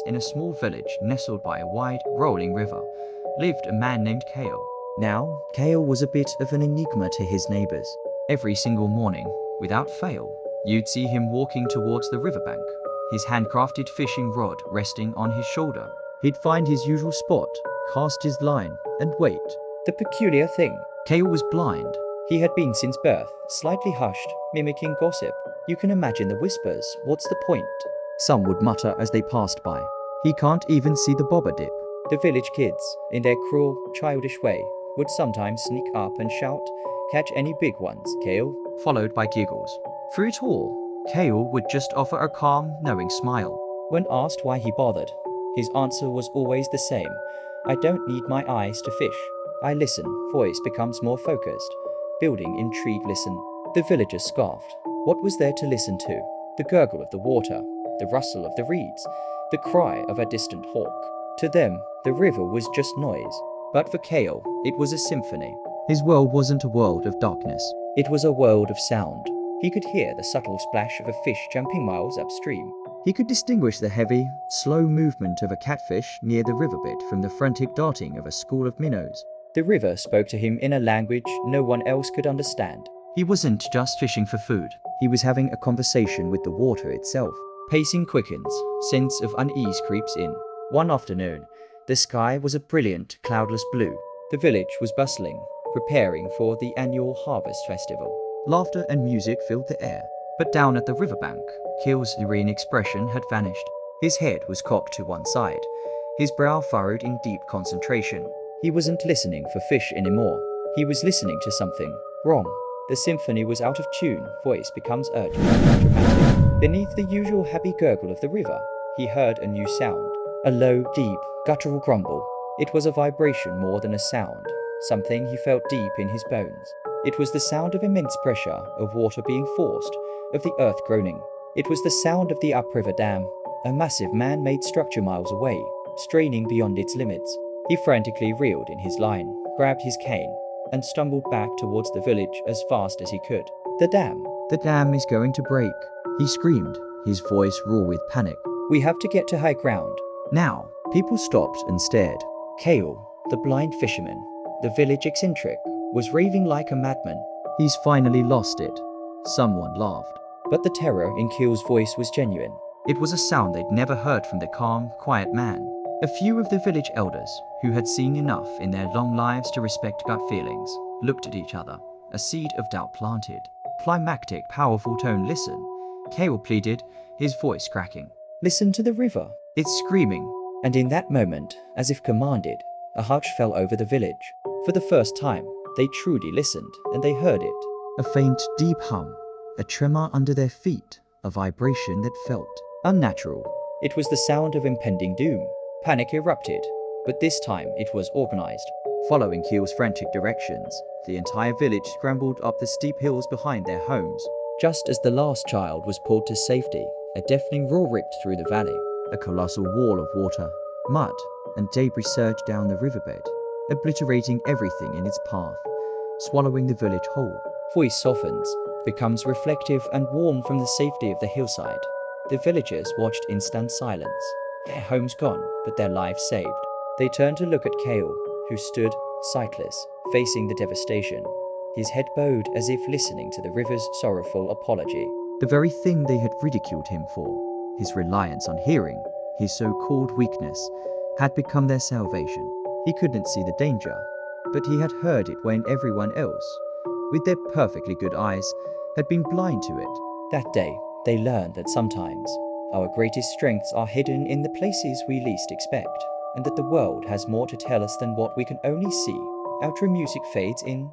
in a small village nestled by a wide, rolling river, lived a man named Kale. Now, Kale was a bit of an enigma to his neighbors. Every single morning, without fail, you'd see him walking towards the riverbank, his handcrafted fishing rod resting on his shoulder. He'd find his usual spot, cast his line, and wait. The peculiar thing, Kale was blind. He had been since birth, slightly hushed, mimicking gossip. You can imagine the whispers, "What's the point?" Some would mutter as they passed by. "He can't even see the bobber dip." The village kids, in their cruel, childish way, would sometimes sneak up and shout, "Catch any big ones, Kale," followed by giggles. Through it all, Kale would just offer a calm, knowing smile. When asked why he bothered, his answer was always the same: "I don't need my eyes to fish. I listen." Voice becomes more focused, building intrigue. Listen. The villagers scoffed. What was there to listen to? The gurgle of the water, the rustle of the reeds, the cry of a distant hawk. To them, the river was just noise. But for Kale, it was a symphony. His world wasn't a world of darkness. It was a world of sound. He could hear the subtle splash of a fish jumping miles upstream. He could distinguish the heavy, slow movement of a catfish near the riverbed from the frantic darting of a school of minnows. The river spoke to him in a language no one else could understand. He wasn't just fishing for food. He was having a conversation with the water itself. Pacing quickens, sense of unease creeps in. One afternoon, the sky was a brilliant, cloudless blue. The village was bustling, preparing for the annual harvest festival. Laughter and music filled the air. But down at the riverbank, Kale's serene expression had vanished. His head was cocked to one side, his brow furrowed in deep concentration. He wasn't listening for fish anymore. He was listening to something wrong. The symphony was out of tune. Voice becomes urgent and dramatic. Beneath the usual happy gurgle of the river, he heard a new sound. A low, deep, guttural grumble. It was a vibration more than a sound, something he felt deep in his bones. It was the sound of immense pressure, of water being forced, of the earth groaning. It was the sound of the upriver dam, a massive man-made structure miles away, straining beyond its limits. He frantically reeled in his line, grabbed his cane, and stumbled back towards the village as fast as he could. The dam is going to break," he screamed, his voice raw with panic. "We have to get to high ground now." People stopped and stared. Kale, the blind fisherman, the village eccentric, was raving like a madman. "He's finally lost it." Someone laughed. But the terror in Kale's voice was genuine. It was a sound they'd never heard from the calm, quiet man. A few of the village elders, who had seen enough in their long lives to respect gut feelings, looked at each other, a seed of doubt planted. Climactic, powerful tone. "Listen," Kale pleaded, his voice cracking. "Listen to the river. It's screaming." And in that moment, as if commanded, a hush fell over the village. For the first time, they truly listened, and they heard it. A faint, deep hum, a tremor under their feet, a vibration that felt unnatural. It was the sound of impending doom. Panic erupted, but this time it was organized. Following Keel's frantic directions, the entire village scrambled up the steep hills behind their homes. Just as the last child was pulled to safety, a deafening roar ripped through the valley. A colossal wall of water, mud, and debris surged down the riverbed, obliterating everything in its path, swallowing the village whole. Voice softens, becomes reflective and warm from the safety of the hillside. The villagers watched in stunned silence. Their homes gone, but their lives saved. They turned to look at Kale, who stood, sightless, facing the devastation. His head bowed as if listening to the river's sorrowful apology. The very thing they had ridiculed him for, his reliance on hearing, his so-called weakness, had become their salvation. He couldn't see the danger, but he had heard it when everyone else, with their perfectly good eyes, had been blind to it. That day, they learned that sometimes our greatest strengths are hidden in the places we least expect, and that the world has more to tell us than what we can only see. Outro music fades in.